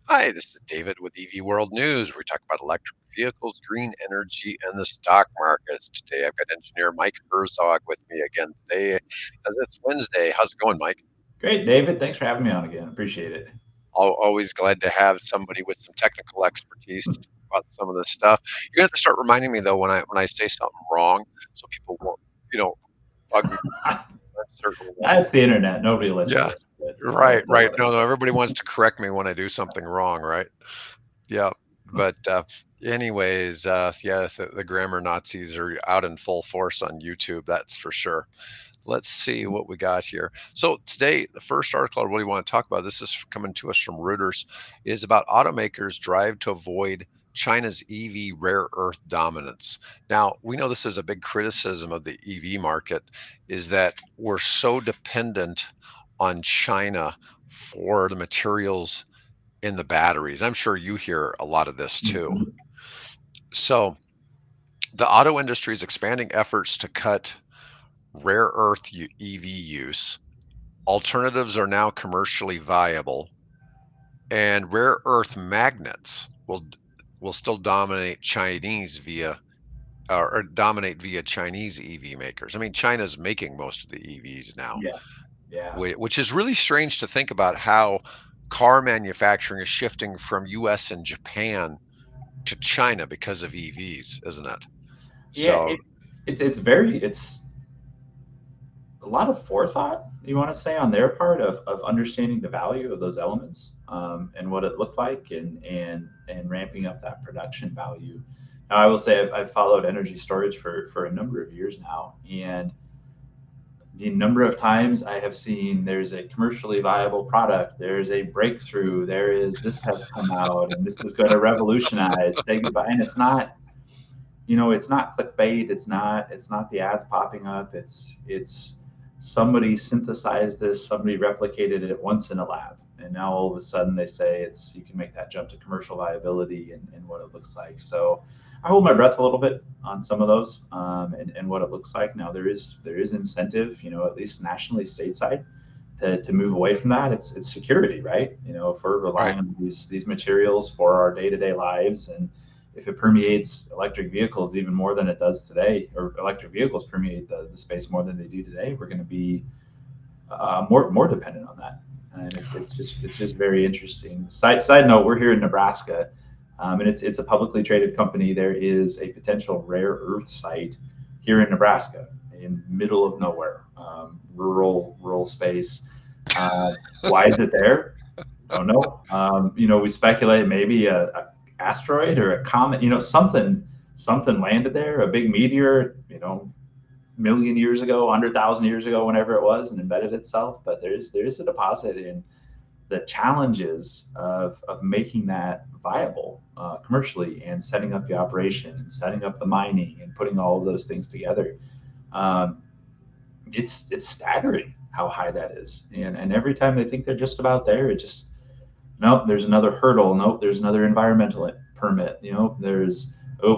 Hi, this is David with EV World News. We talk about electric vehicles, green energy, and the stock markets. Today, I've got engineer Mike Herzog with me again today, as it's Wednesday. How's it going, Mike? Great, David. Thanks for having me on again. Appreciate it. Always glad to have somebody with some technical expertise to talk about some of this stuff. You're gonna have to start reminding me though when I say something wrong, so people won't, you know, bug me. I'm certainly won't. That's the internet. Nobody will let you Yeah, live. But right, don't right. worry. No, no, everybody wants to correct me when I do something wrong, right? Yeah, but, anyways, yes, the grammar Nazis are out in full force on YouTube, that's for sure. Let's see what we got here. So today, the first article I really want to talk about, this is coming to us from Reuters, is about automakers drive to avoid China's EV rare earth dominance. Now, we know this is a big criticism of the EV market, is that we're so dependent on China for the materials in the batteries. I'm sure you hear a lot of this too. Mhm. So, the auto industry is expanding efforts to cut rare earth EV use. Alternatives are now commercially viable, and rare earth magnets will still dominate Chinese via or dominate via Chinese EV makers. I mean, China's making most of the EVs now, Yeah, yeah, which is really strange to think about how car manufacturing is shifting from US and Japan to China because of EVs, isn't it? yeah. So, It's a lot of forethought. You want to say on their part of understanding the value of those elements and what it looked like and ramping up that production value. Now, I will say I've followed energy storage for a number of years now, and the number of times I have seen there's a commercially viable product, there's a breakthrough, there is this has come out, and this is going to revolutionize. Say goodbye, and it's not, it's not clickbait. It's not the ads popping up. It's somebody synthesized this, somebody replicated it once in a lab, and now all of a sudden they say it's you can make that jump to commercial viability and what it looks like. So I hold my breath a little bit on some of those and what it looks like. Now there is incentive, at least nationally stateside, to move away from that. It's security, right? If we're right. relying on these materials for our day to day lives, and if it permeates electric vehicles even more than it does today, or electric vehicles permeate the space more than they do today, we're going to be more dependent on that. And it's just very interesting. Side note: we're here in Nebraska, and it's a publicly traded company. There is a potential rare earth site here in Nebraska, in middle of nowhere, rural space. Uh, why is it there? Don't know. We speculate maybe a asteroid or a comet. Something landed there, a big meteor. Million years ago, 100,000 years ago, whenever it was, and embedded itself. But there's a deposit in the challenges of making that viable commercially and setting up the operation and setting up the mining and putting all of those things together. Um, it's staggering how high that is, and every time they think they're just about there, it just nope. There's another hurdle. Nope. There's another environmental permit. There's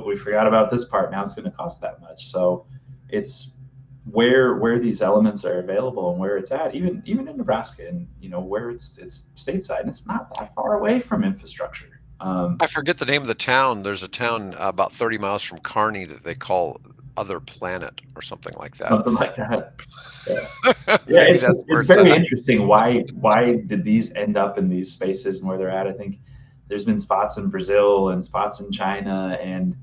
we forgot about this part. Now it's going to cost that much. So it's where these elements are available and where it's at, even in Nebraska, and where it's stateside, and it's not that far away from infrastructure. I forget the name of the town. There's a town about 30 miles from Kearney that they call Other Planet or something like that. Something like that. Yeah. Yeah, Maybe it's that's where it's it's very at. interesting. Why did these end up in these spaces and where they're at? I think there's been spots in Brazil and spots in China, and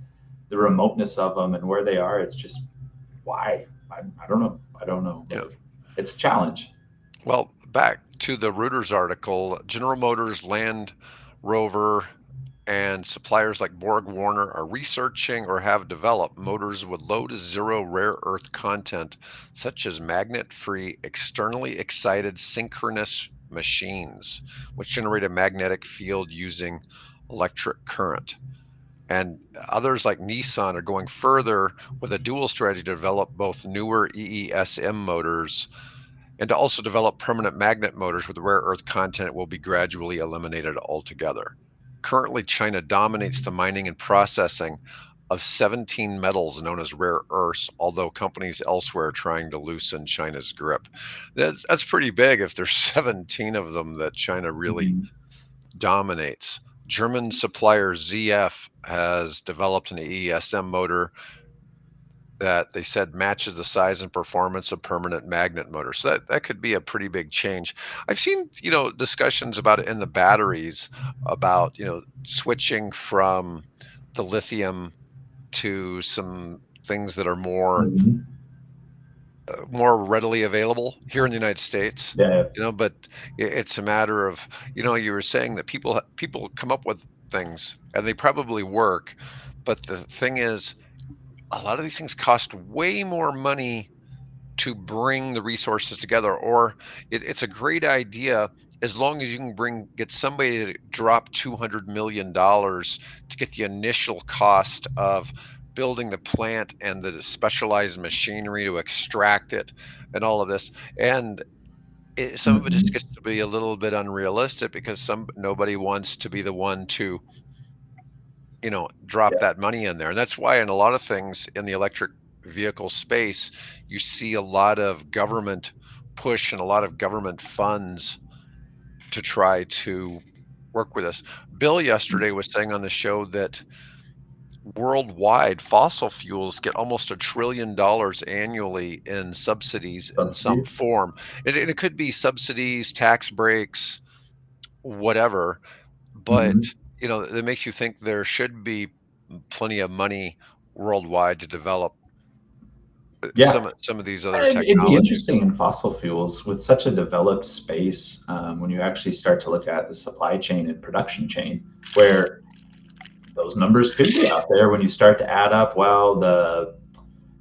the remoteness of them and where they are. It's just why I don't know. I don't know, Yeah. but it's a challenge. Well, back to the Reuters article, General Motors, Land Rover, and suppliers like Borg Warner are researching or have developed motors with low to zero rare earth content, such as magnet-free, externally excited synchronous machines, which generate a magnetic field using electric current. And others like Nissan are going further with a dual strategy to develop both newer EESM motors and to also develop permanent magnet motors with rare earth content will be gradually eliminated altogether. Currently, China dominates the mining and processing of 17 metals known as rare earths, although companies elsewhere are trying to loosen China's grip. That's pretty big if there's 17 of them that China really Mhm. dominates. German supplier ZF has developed an ESM motor that they said matches the size and performance of permanent magnet motors. So that could be a pretty big change. I've seen, discussions about it in the batteries about, switching from the lithium to some things that are Mhm. more readily available here in the United States. Yeah. But it's a matter of, you were saying that people come up with things and they probably work, but the thing is a lot of these things cost way more money to bring the resources together, or it's a great idea as long as you can get somebody to drop $200 million to get the initial cost of building the plant and the specialized machinery to extract it and all of this. And some of it just Mhm. gets to be a little bit unrealistic because nobody wants to be the one to drop Yeah. that money in there. And that's why in a lot of things in the electric vehicle space, you see a lot of government push and a lot of government funds to try to work with us. Bill yesterday was saying on the show that worldwide fossil fuels get almost $1 trillion annually in subsidies in some Subsidies. form. And it could be subsidies, tax breaks, whatever, but Mhm. it makes you think there should be plenty of money worldwide to develop Yeah. some of these other It'd be technologies. interesting in fossil fuels with such a developed space, when you actually start to look at the supply chain and production chain, where those numbers could be out there when you start to add up. Well,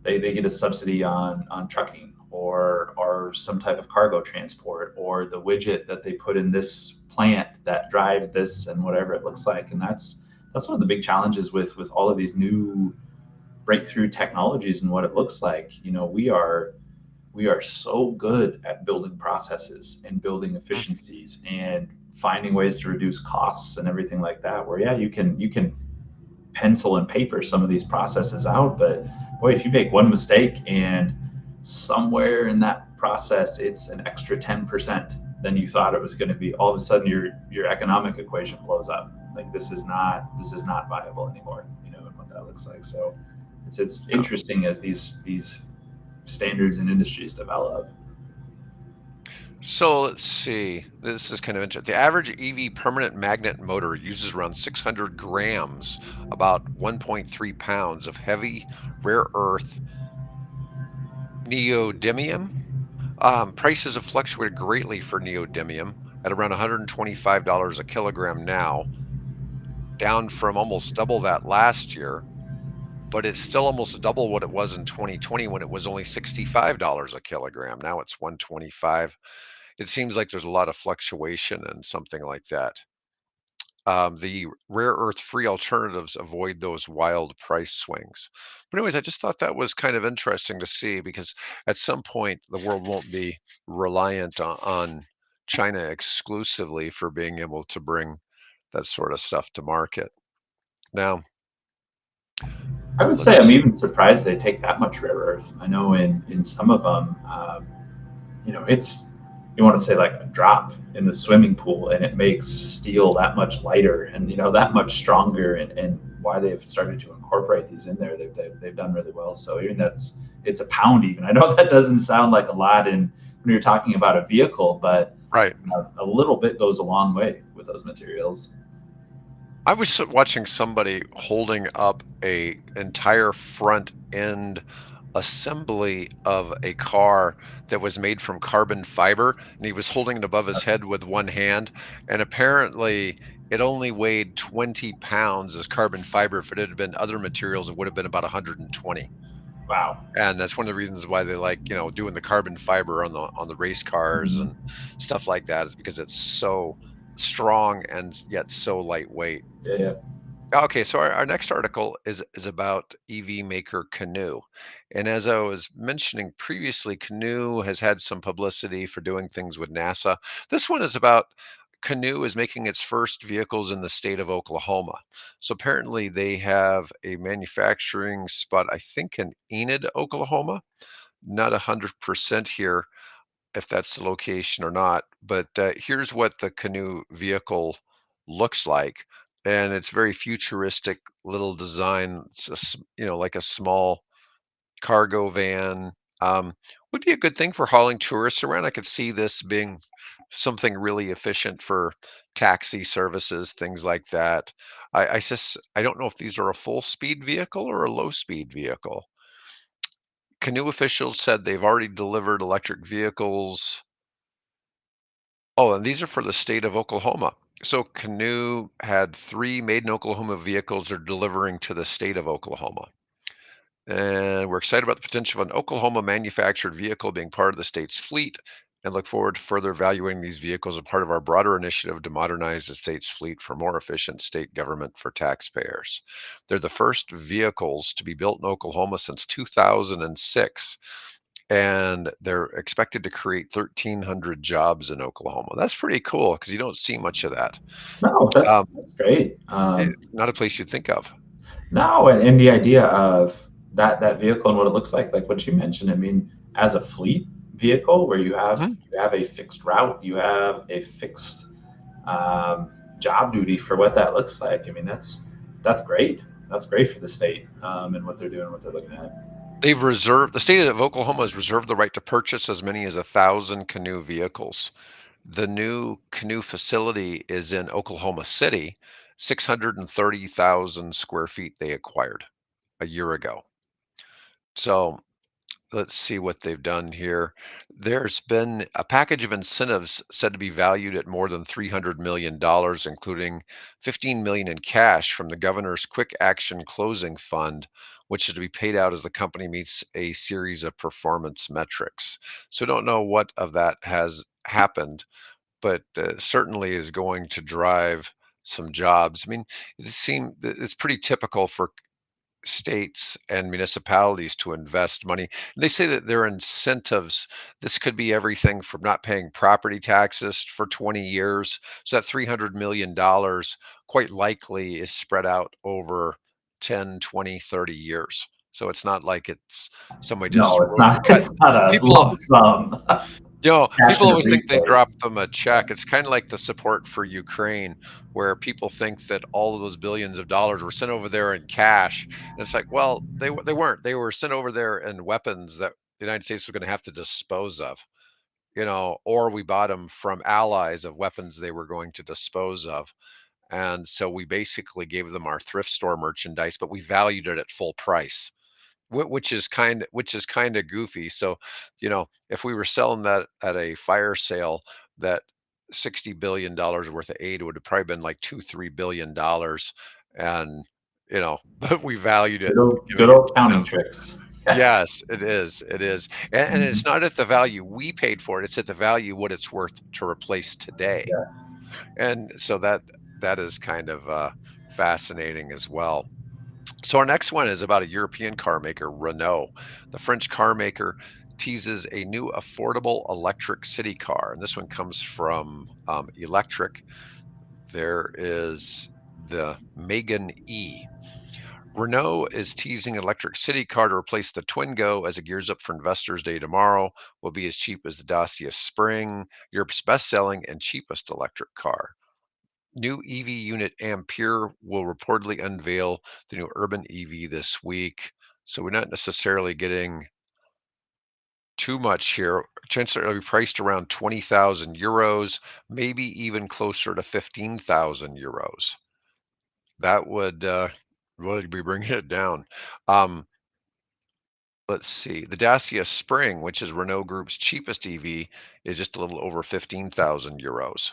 they get a subsidy on trucking or some type of cargo transport or the widget that they put in this plant that drives this and whatever it looks like. And that's one of the big challenges with all of these new breakthrough technologies and what it looks like. We are so good at building processes and building Mm. efficiencies and finding ways to reduce costs and everything like that, where yeah, you can pencil and paper some of these processes out, but boy, if you make one mistake and somewhere in that process it's an extra 10% than you thought it was going to be, all of a sudden your economic equation blows up. Like this is not viable anymore, and what that looks like. So it's Yeah. interesting as these standards and industries develop. So let's see. This is kind of interesting. The average EV permanent magnet motor uses around 600 grams, about 1.3 pounds of heavy rare earth neodymium. Prices have fluctuated greatly for neodymium at around $125 a kilogram now, down from almost double that last year, but it's still almost double what it was in 2020 when it was only $65 a kilogram. Now it's 125. It seems like there's a lot of fluctuation in something like that. The rare earth free alternatives avoid those wild price swings. But anyways, I just thought that was kind of interesting to see because at some point the world won't be reliant on China exclusively for being able to bring that sort of stuff to market. Now, I would say I'm let's even surprised they take that much rare earth. I know in some of them, it's, you want to say like a drop in the swimming pool, and it makes steel that much lighter and that much stronger. And why they've started to incorporate these in there, they've done really well. So even it's a pound. Even I know that doesn't sound like a lot in when you're talking about a vehicle, but right. a little bit goes a long way with those materials. I was watching somebody holding up a entire front end assembly of a car that was made from carbon fiber, and he was holding it above his head with one hand, and apparently it only weighed 20 pounds as carbon fiber. If it had been other materials, it would have been about 120. Wow. And that's one of the reasons why they like, doing the carbon fiber on the race cars Mhm. and stuff like that, is because it's so strong and yet so lightweight. Yeah, yeah. Okay, so our next article is about EV maker Canoe. And as I was mentioning previously, Canoe has had some publicity for doing things with NASA. This one is about Canoe is making its first vehicles in the state of Oklahoma. So apparently they have a manufacturing spot, I think in Enid, Oklahoma. Not 100% here if that's the location or not, but here's what the Canoe vehicle looks like. And it's very futuristic little design. Like a small cargo van. Would be a good thing for hauling tourists around. I could see this being something really efficient for taxi services, things like that. I don't know if these are a full speed vehicle or a low speed vehicle. Canoe officials said they've already delivered electric vehicles. Oh, and these are for the state of Oklahoma. So Canoe had 3 made in Oklahoma vehicles they're delivering to the state of Oklahoma. And we're excited about the potential of an Oklahoma manufactured vehicle being part of the state's fleet and look forward to further evaluating these vehicles as part of our broader initiative to modernize the state's fleet for more efficient state government for taxpayers. They're the first vehicles to be built in Oklahoma since 2006, and they're expected to create 1,300 jobs in Oklahoma. That's pretty cool because you don't see much of that. No, Um, that's great. Not a place you'd think of. No, and the idea of that vehicle and what it looks like what you mentioned. I mean, as a fleet vehicle where Mhm. you have a fixed route, you have a fixed job duty for what that looks like. I mean, that's great. That's great for the state and what they're doing, what they're looking at. The state of Oklahoma has reserved the right to purchase as many as 1,000 Canoe vehicles. The new Canoe facility is in Oklahoma City, 630,000 square feet they acquired a year ago. So let's see what they've done here. There's been a package of incentives said to be valued at more than $300 million, including 15 million in cash from the governor's Quick Action Closing Fund, which is to be paid out as the company meets a series of performance metrics. So don't know what of that has happened, but certainly is going to drive some jobs. I mean, it's pretty typical for states and municipalities to invest money. And they say that their incentives, this could be everything from not paying property taxes for 20 years. So that $300 million quite likely is spread out over 10, 20, 30 years. So it's not like it's somebody just No, cut. it's not a People, lump sum cash People in a always think they briefcase. dropped them a check. It's kind of like the support for Ukraine, where people think that all of those billions of dollars were sent over there in cash. And it's like, well, they weren't. They were sent over there in weapons that the United States was going to have to dispose of, or we bought them from allies of weapons they were going to dispose of. And so we basically gave them our thrift store merchandise, but we valued it at full price, which is kind of goofy. So, if we were selling that at a fire sale, that $60 billion worth of aid would have probably been like 2, $3 billion, and but we valued it, Good giving it. old counting tricks. Yes, it is. It is, and it's Mhm. not at the value we paid for it. It's at the value what it's worth to replace today, Yeah. and so that is kind of fascinating as well. So our next one is about a European car maker, Renault. The French car maker teases a new affordable electric city car, and this one comes from Electric. There is the Megane E. Renault is teasing an electric city car to replace the Twingo as it gears up for Investors Day tomorrow. Will be as cheap as the Dacia Spring, Europe's best-selling and cheapest electric car. New EV unit Ampere will reportedly unveil the new urban EV this week. So we're not necessarily getting too much here. Chances are it'll be priced around 20,000 euros, maybe even closer to 15,000 euros. That would really be bringing it down. Um, let's see. The Dacia Spring, which is Renault Group's cheapest EV, is just a little over 15,000 euros.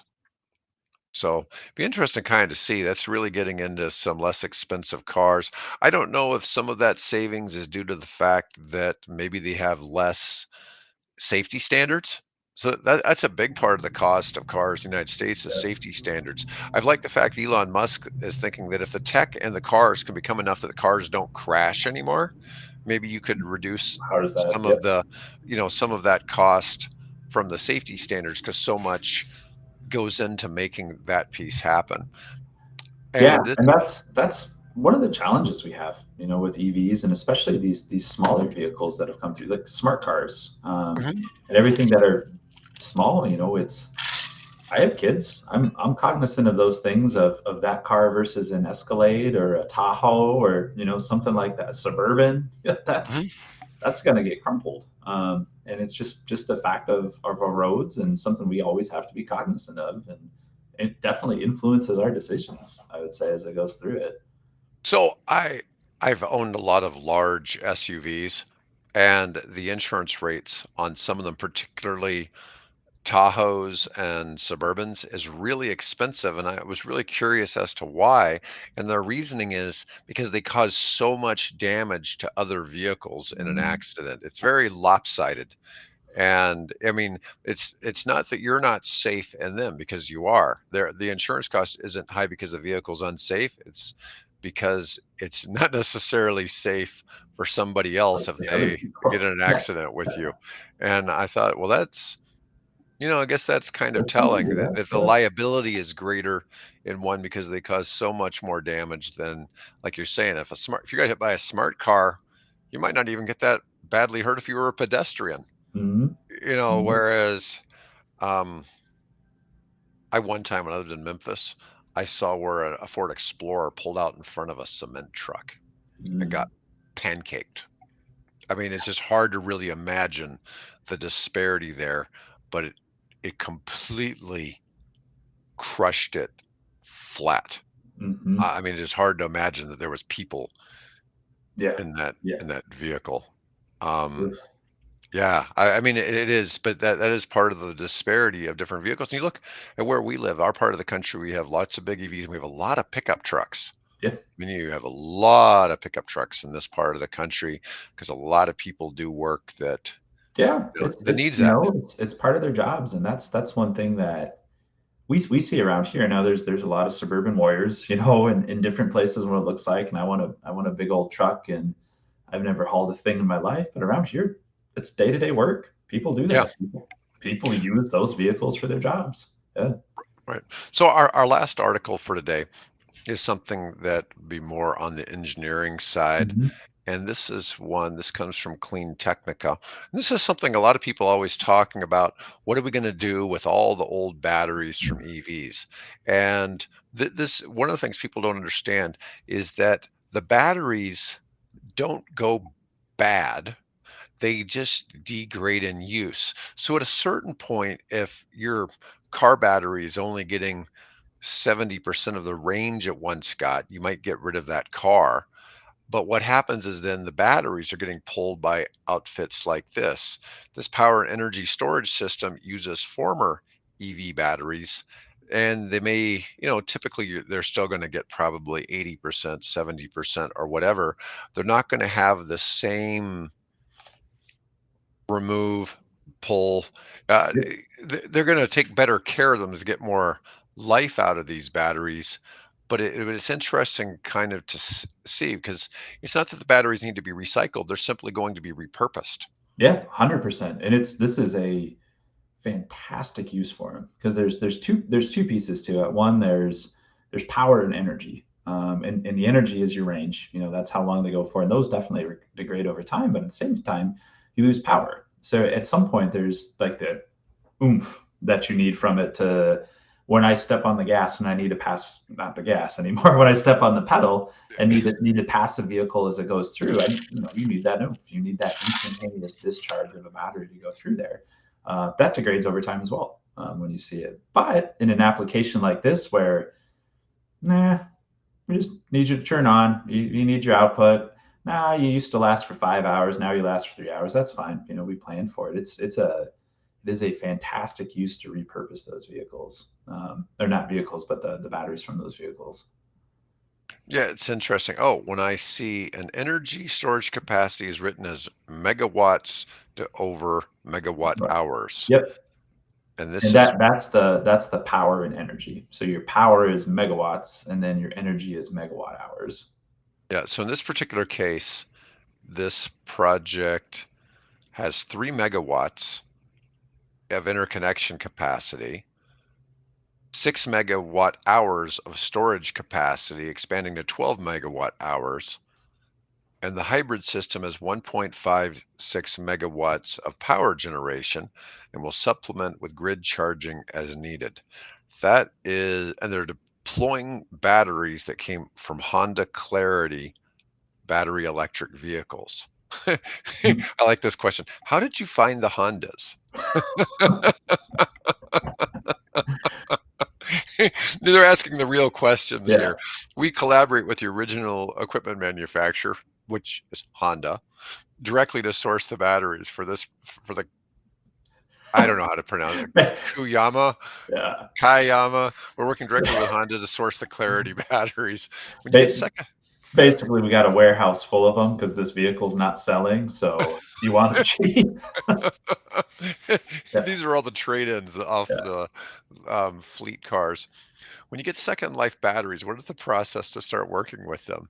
So it'd be interesting kind of see. That's really getting into some less expensive cars. I don't know if some of that savings is due to the fact that maybe they have less safety standards. So that's a big part of the cost of cars in the United States is safety standards. I've liked the fact Elon Musk is thinking that if the tech and the cars can become enough that the cars don't crash anymore, maybe you could reduce How does that? some of Yep. the, some of that cost from the safety standards because so much goes into making that piece happen. Yeah, And this, and that's one of the challenges we have, with EVs and especially these smaller vehicles that have come through, like smart cars, Mhm. and everything that are small. It's I have kids. I'm cognizant of those things of that car versus an Escalade or a Tahoe or something like that, Suburban. Yeah, Mhm. that's going to get crumpled. And it's just a fact of our roads and something we always have to be cognizant of. And it definitely influences our decisions, I would say, as it goes through it. So I've owned a lot of large SUVs, and the insurance rates on some of them, particularly Tahoes and Suburbans, is really expensive, and I was really curious as to why. And their reasoning is because they cause so much damage to other vehicles in an Mm, accident. It's very lopsided. And I mean, it's not that you're not safe in them because you are. The insurance cost isn't high because the vehicle's unsafe. It's because it's not necessarily safe for somebody else if the other they get people. in an Yeah, accident with you. And I thought, well, that's I guess that's kind of there's something telling to that, that. the liability is greater in one because they cause so much more damage than, like you're saying, if you got hit by a smart car, you might not even get that badly hurt if you were a pedestrian. Mhm. Mhm. Whereas, um, I one time when I lived in Memphis, I saw where a Ford Explorer pulled out in front of a cement truck and Mm. got pancaked. I mean, it's just hard to really imagine the disparity there, but it completely crushed it flat. Mhm. I mean, it's hard to imagine that there was people Yeah. in that Yeah. in that vehicle. Um, Oof. Yeah, I mean, it is, but that is part of the disparity of different vehicles. And you look at where we live, our part of the country, we have lots of big EVs, and we have a lot of pickup trucks. Yeah. I mean, you have a lot of pickup trucks in this part of the country because a lot of people do work Yeah. It's that it's needs you that. know it's part of their jobs, and that's one thing that we see around here now. There's a lot of suburban warriors, in different places what it looks like, and I want a big old truck, and I've never hauled a thing in my life, but around here, it's day to day work. People do Yeah, that. People use those vehicles for their jobs. Yeah. right. So our last article for today is something that would be more on the engineering side. Mhm. And this comes from Clean Technica. And this is something a lot of people always talking about. What are we going to do with all the old batteries from EVs? And this one of the things people don't understand is that the batteries don't go bad. They just degrade in use. So at a certain point, if your car battery is only getting 70% of the range it once got, you might get rid of that car. But what happens is then the batteries are getting pulled by outfits like this. This power and energy storage system uses former EV batteries, and they may, typically they're still going to get probably 80%, 70%, or whatever. They're not going to have the same remove, pull. Uh, Yeah. they're going to take better care of them to get more life out of these batteries. But it's interesting kind of to see because it's not that the batteries need to be recycled; they're simply going to be repurposed. Yeah, 100%. And this is a fantastic use for them because there's two pieces to it. One, there's power and energy, and the energy is your range. That's how long they go for, and those definitely degrade over time. But at the same time, you lose power. So at some point, there's like the oomph that you need from it to when I step on the gas and I need to pass not the gas anymore. When I step on the pedal and need to pass the vehicle as it goes through, you need that oomph. You need that instantaneous discharge of a battery to go through there. That degrades over time as well when you see it. But in an application like this, where we just need you to turn on, you need your output. You used to last for 5 hours, now you last for 3 hours. That's fine. We planned for it. It is a fantastic use to repurpose those vehicles, or not vehicles, but the batteries from those vehicles. Yeah, it's interesting. Oh, when I see an energy storage capacity is written as megawatts to over megawatt But, hours, yep, and and this is that's the power and energy. So your power is megawatts, and then your energy is megawatt hours. yeah. So in this particular case, this project has 3 megawatts of interconnection capacity, 6 megawatt hours of storage capacity, expanding to 12 megawatt hours, And the hybrid system is 1.56 megawatts of power generation and will supplement with grid charging as needed. That is, and they're deploying batteries that came from Honda Clarity battery electric vehicles. I like this question. How did you find the Hondas? They're asking the real questions Yeah. here. We collaborate with the original equipment manufacturer, which is Honda, directly to source the batteries for this for the I don't know how to pronounce it. Kuyama, Yeah. Kayama. We're working directly with Honda to source the Clarity batteries. When you get Ba- second, Basically, we got a warehouse full of them because this vehicle's not selling. So you want them cheap? Yeah. these are all the trade-ins off Yeah. the fleet cars. When you get second life batteries, what is the process to start working with them?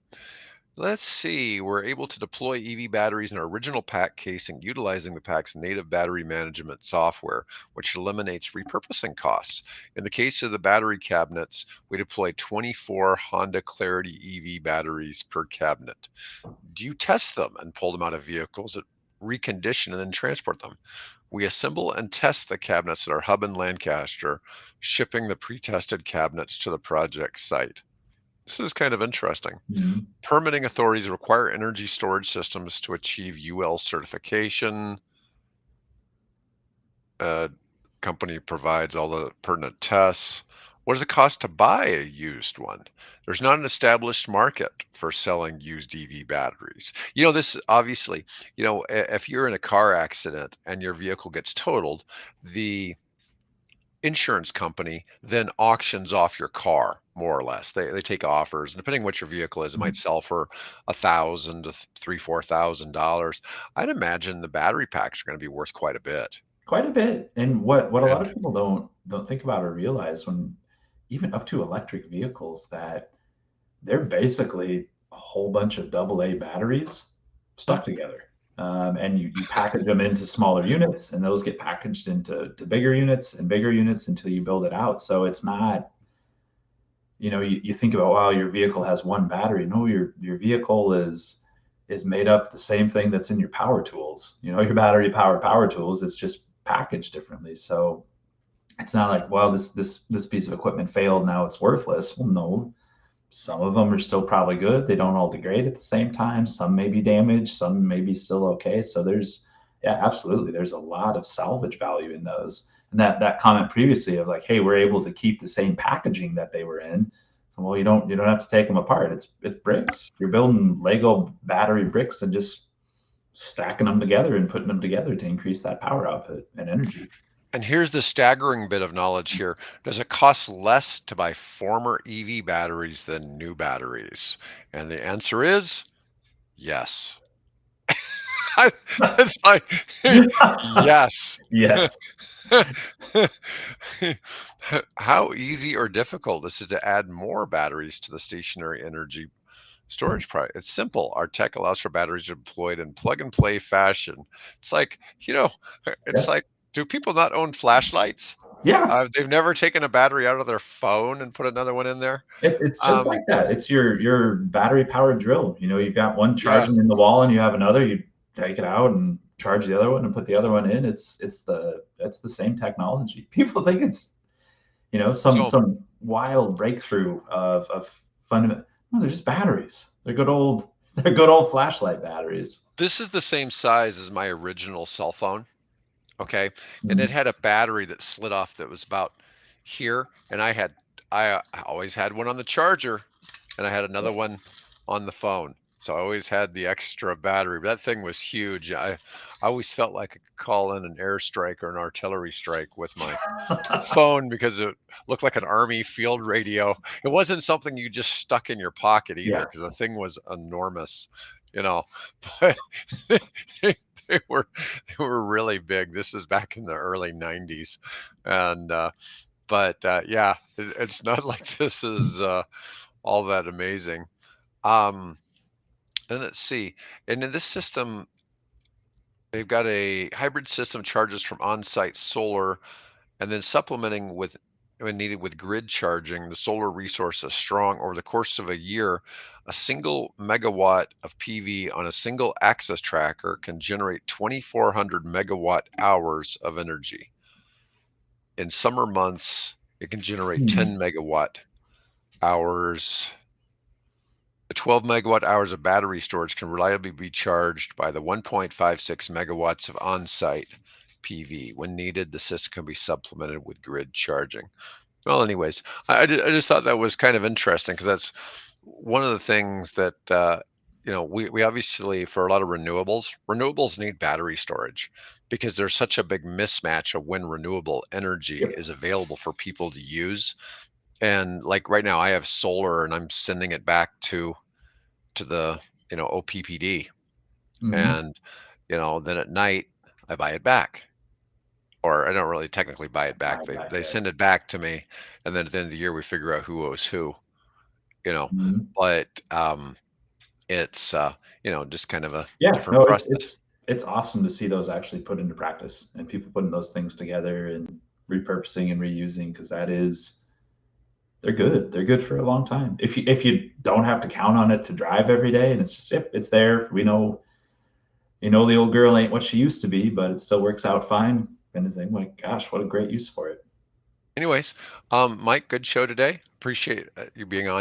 Let's see. We're able to deploy EV batteries in our original pack casing utilizing the pack's native battery management software, which eliminates repurposing costs. In the case of the battery cabinets, we deploy 24 Honda Clarity EV batteries per cabinet. Do you test them and pull them out of vehicles that recondition and then transport them? We assemble and test the cabinets at our hub in Lancaster, shipping the pre-tested cabinets to the project site. This is kind of interesting. Mhm. Permitting authorities require energy storage systems to achieve UL certification. Uh, Company provides all the pertinent tests. What does it cost to buy a used one? There's not an established market for selling used EV batteries. This obviously, if you're in a car accident and your vehicle gets totaled, the insurance company then auctions off your car more or less. They take offers, and depending what your vehicle is, it might sell for 1,000 to $3,000 to $4,000. I'd imagine the battery packs are going to be worth quite a bit. Quite a bit. And what a lot And of people don't think about or realize when even up to electric vehicles that they're basically a whole bunch of AA batteries mm, stuck together. And you package them into smaller units, and those get packaged into bigger units and bigger units until you build it out. So it's not, you think about, wow, your vehicle has one battery. No, your vehicle is made up the same thing that's in your power tools. Your battery powered power tools. It's just packaged differently. So it's not like, well, this piece of equipment failed, now it's worthless. Well, no, some of them are still probably good. They don't all degrade at the same time. Some may be damaged, some may be still okay. So yeah, absolutely, there's a lot of salvage value in those. And that comment previously of like, hey, we're able to keep the same packaging that they were in. So, well, you don't have to take them apart. It's bricks. You're building Lego battery bricks and just stacking them together and putting them together to increase that power output and energy. here's the staggering bit of knowledge here. Does it cost less to buy former EV batteries than new batteries? And the answer is yes. It's like, yes. Yes. How easy or difficult is it to add more batteries to the stationary energy storage price? It's simple. Our tech allows for batteries to be deployed in plug and play fashion. It's like, it's Yeah. like, do people not own flashlights? Yeah. They've never taken a battery out of their phone and put another one in there. It's just Um, like that. It's your battery powered drill. You've got one yeah. charging in the wall and you have another. You take it out and charge the other one and put the other one in. It's the same technology. People think it's some So some wild breakthrough of fundamental. No, they're just batteries. They're good old flashlight batteries. this is the same size as my original cell phone. Okay. And it Mhm. had a battery that slid off that was about here. And I always had one on the charger and I had another one on the phone. So I always had the extra battery. But that thing was huge. I always felt like I could call in an airstrike or an artillery strike with my phone because it looked like an army field radio. It wasn't something you just stuck in your pocket either Yeah. because the thing was enormous, you know. But they, they were they were really big. This is back in the early 90s. And yeah, it's not like this is all that amazing. Um and let's see. And in this system, they've got a hybrid system charges from on-site solar and then supplementing with when needed with grid charging, the solar resource is strong. Over the course of a year, a single megawatt of PV on a single axis tracker can generate 2,400 megawatt hours of energy. In summer months, it can generate Hmm. 10 megawatt hours. The 12 megawatt hours of battery storage can reliably be charged by the 1.56 megawatts of on-site PV. When needed, the system can be supplemented with grid charging. Well, anyways, I just thought that was kind of interesting because that's one of the things that we obviously, for a lot of renewables need battery storage because there's such a big mismatch of when renewable energy Yep. is available for people to use. And like right now, I have solar and I'm sending it back to the OPPD, Hmm. and then at night I buy it back, or I don't really technically buy it back. They send it back to me, and then at the end of the year we figure out who owes who, you know. Hmm. But it's just kind of a Yeah, different no, process. it's awesome to see those actually put into practice and people putting those things together and repurposing and reusing because that is they're good. They're good for a long time. If you don't have to count on it to drive every day and it's just yep, it's there. We know the old girl ain't what she used to be, but it still works out fine. And it's like, my gosh, what a great use for it. Anyways, Mike, good show today. Appreciate you being on.